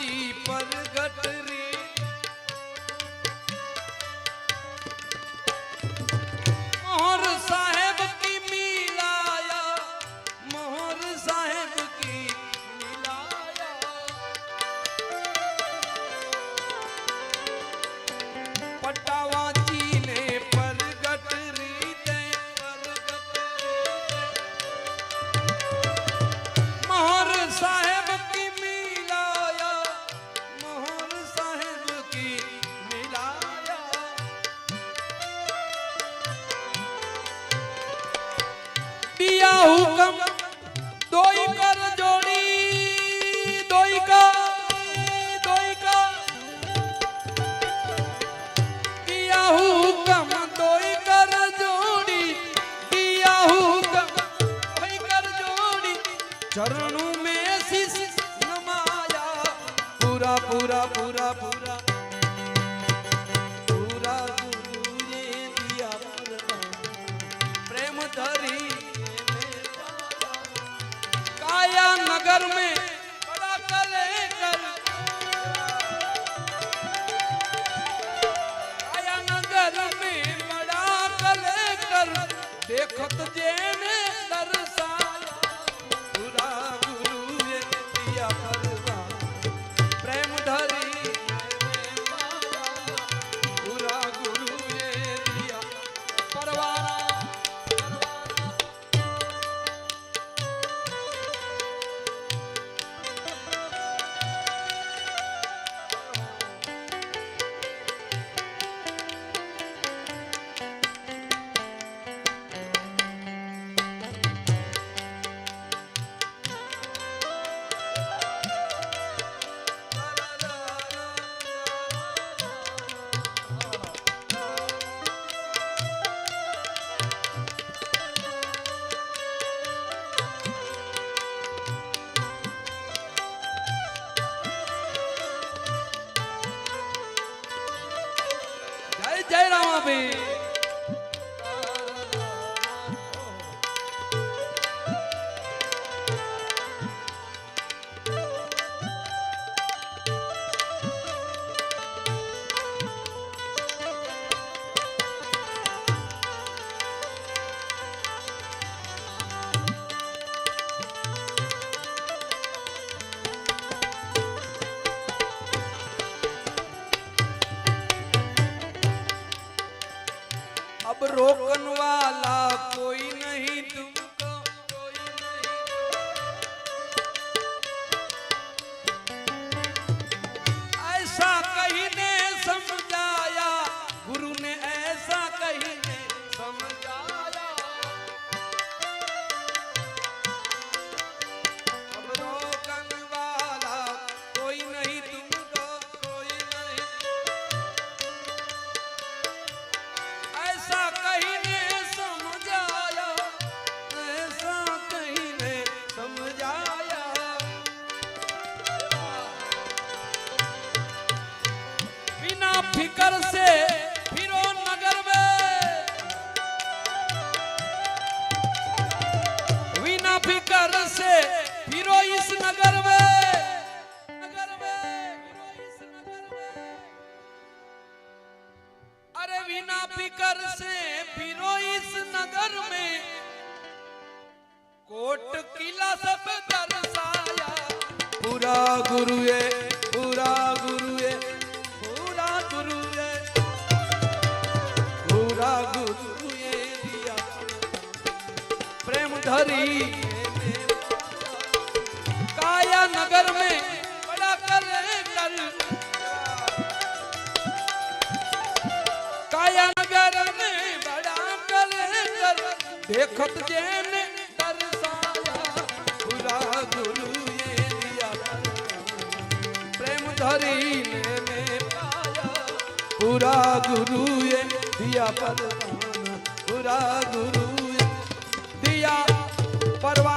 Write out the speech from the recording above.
जी प्रगट री मोहर साहेब की मिलाया, मोहर साहेब की मिलाया। पटावा जी ने प्रगट रीत मोहर साहेब की मिलाया, मोहर साहेब की मिलाया। दिया हुक्म दोई कर जोड़ी, दोई का दिया हुक्म दोई कर जोड़ी, दिया हुक्म दोई कर जोड़ी। चरणों में शीश नमाया, पूरा पूरा पूरा पूरा पूरा गुरु ने दिया प्रेम धरी काया नगर में बड़ा कलेकर, काया नगर में बड़ा कलेकर देखत जेने दर्शाया। पूरा गुरु ये दिया परवान प्रेम धरी पूरा गुरु ये दिया परवान। जय रामा भी अब रोकन वाला कोई नहीं तुमको, कोई नहीं। ऐसा कहीं ने समझाया, गुरु ने ऐसा कहीं ने समझाया। अब रोकन वाला कोई नहीं तुमको, कोई नहीं। ऐसा कहीं ने समझाया, ऐसा कहीं ने समझाया। बिना फिकर से फिरो नगर में, बिना फिकर से फिरो इस नगर में, नगर में फिरो इस नगर में। अरे बिना फिकर से फिरो इस नगर में, कोट किला सब दर्शाया। पूरा गुरु ये, पूरा गुरु ये, पूरा गुरु ये, पूरा गुरु ये दिया प्रेम धरी काया नगर में बड़ा कलेकर, काया नगर में बड़ा कलेकर देखत जेने दर्शाया। पूरा गुरु ये दिया प्रेम धरी ने पाया। पूरा गुरु ये दिया परवान, पूरा गुरु ये दिया परवान।